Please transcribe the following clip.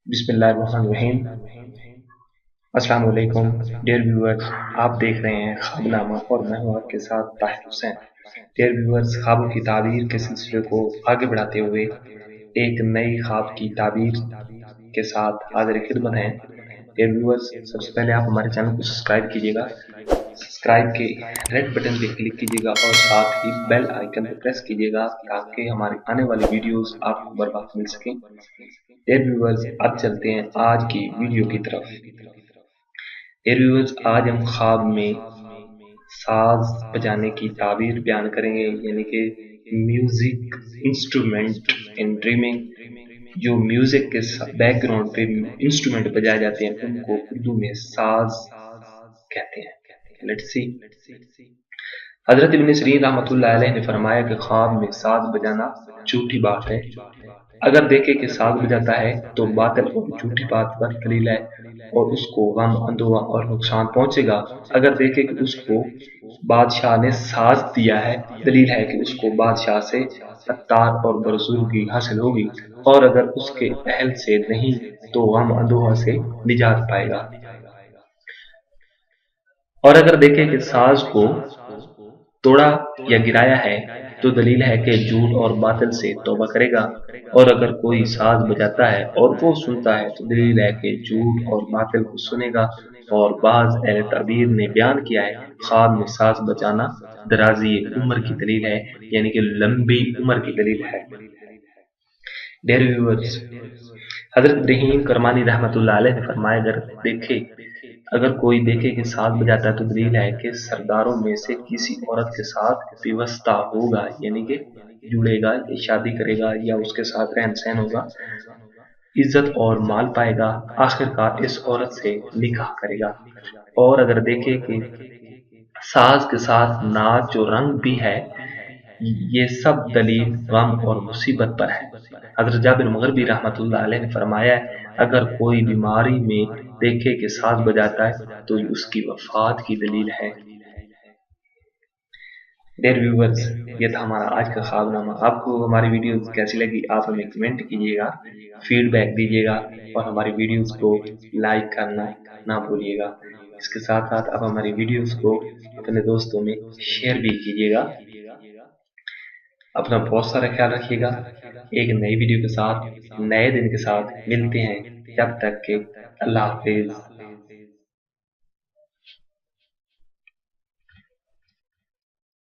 बिस्मिल्लाहिर्रहमानिर्रहीम। अस्सलाम वालेकुम डियर व्यूअर्स, आप देख रहे हैं ख्वाबनामा और मैं हूं आपके साथ ताहिर हुसैन। डियर व्यूअर्स, ख्वाबों की ताबीर के सिलसिले को आगे बढ़ाते हुए एक नई ख्वाब की ताबीर के साथ हाजिर खिदमत हैं। डियर व्यूअर्स, सबसे पहले आप हमारे चैनल को सब्सक्राइब कीजिएगा। सब्सक्राइब के रेड बटन पे क्लिक कीजिएगा और साथ ही बेल आइकन पे प्रेस कीजिएगा ताकि हमारी आने वाली वीडियोस आपको बर वक्त मिल सकें। डियर व्यूअर्स, अब चलते हैं आज की वीडियो की तरफ। डियर व्यूअर्स, आज हम ख्वाब में साज बजाने की ताबीर बयान करेंगे, यानी कि म्यूजिक इंस्ट्रूमेंट इन ड्रीमिंग। जो म्यूजिक के बैकग्राउंड पे इंस्ट्रूमेंट बजाए जाते हैं उनको उर्दू में साज कहते हैं। Let's see. Hazrat ibn serine रहमतुल्लाह अलैह ने फरमाया कि ख्वाब में साज बजाना झूठी बात है। अगर देखे कि साज बजाता है तो बातिल और झूठी बात पर दलील है और उसको गम, अंधोआ और नुकसान पहुंचेगा। अगर देखे कि उसको बादशाह ने साज दिया है, दलील है कि उसको बादशाह से अत्तार और बरजुर्गी हासिल होगी। और अगर उसके अहल से नहीं तो गम, अंधोआ से निजात पाएगा। और अगर देखे कि साज को तोड़ा या गिराया है तो दलील है कि झूठ और बातिल से तौबा करेगा। और अगर कोई साज बजाता है और वो सुनता है तो दलील है कि झूठ और बातिल को सुनेगा। और बाज अहले ताबीर ने बयान किया है ख्वाब में साज बजाना दराजी उम्र की दलील है, यानी कि लंबी उम्र की दलील है। डियर व्यूअर्स, हजरत इब्राहीम करमानी रहमतुल्लाह अलैह ने फरमाया अगर कोई देखे कि साज बजाता है तो दलील है कि सरदारों में से किसी औरत के साथ विवस्ता होगा, यानी कि जुड़ेगा या शादी करेगा या उसके साथ रहन सहन होगा, इज्जत और माल पाएगा, आखिरकार इस औरत से निकाह करेगा। और अगर देखे कि साज के साथ नाच और रंग भी है, ये सब दलील गम और मुसीबत पर है। हजरत जाबिर मगरबी रहमतुल्लाह अलैह ने फरमाया अगर कोई बीमारी में देखे कि साज बजाता है तो ये उसकी वफात की दलील है। डियर व्यूअर्स, ये था हमारा आज का ख्वाबनामा। आपको हमारी वीडियोस कैसी लगी आप हमें कमेंट कीजिएगा, फीडबैक दीजिएगा और हमारी वीडियोस को लाइक करना ना भूलिएगा। इसके साथ साथ आप हमारी वीडियोस को अपने दोस्तों में शेयर भी कीजिएगा। अपना बहुत सारा ख्याल रखिएगा। एक नई वीडियो के साथ, नए दिन के साथ मिलते हैं। जब तक के अल्लाह हाफिज।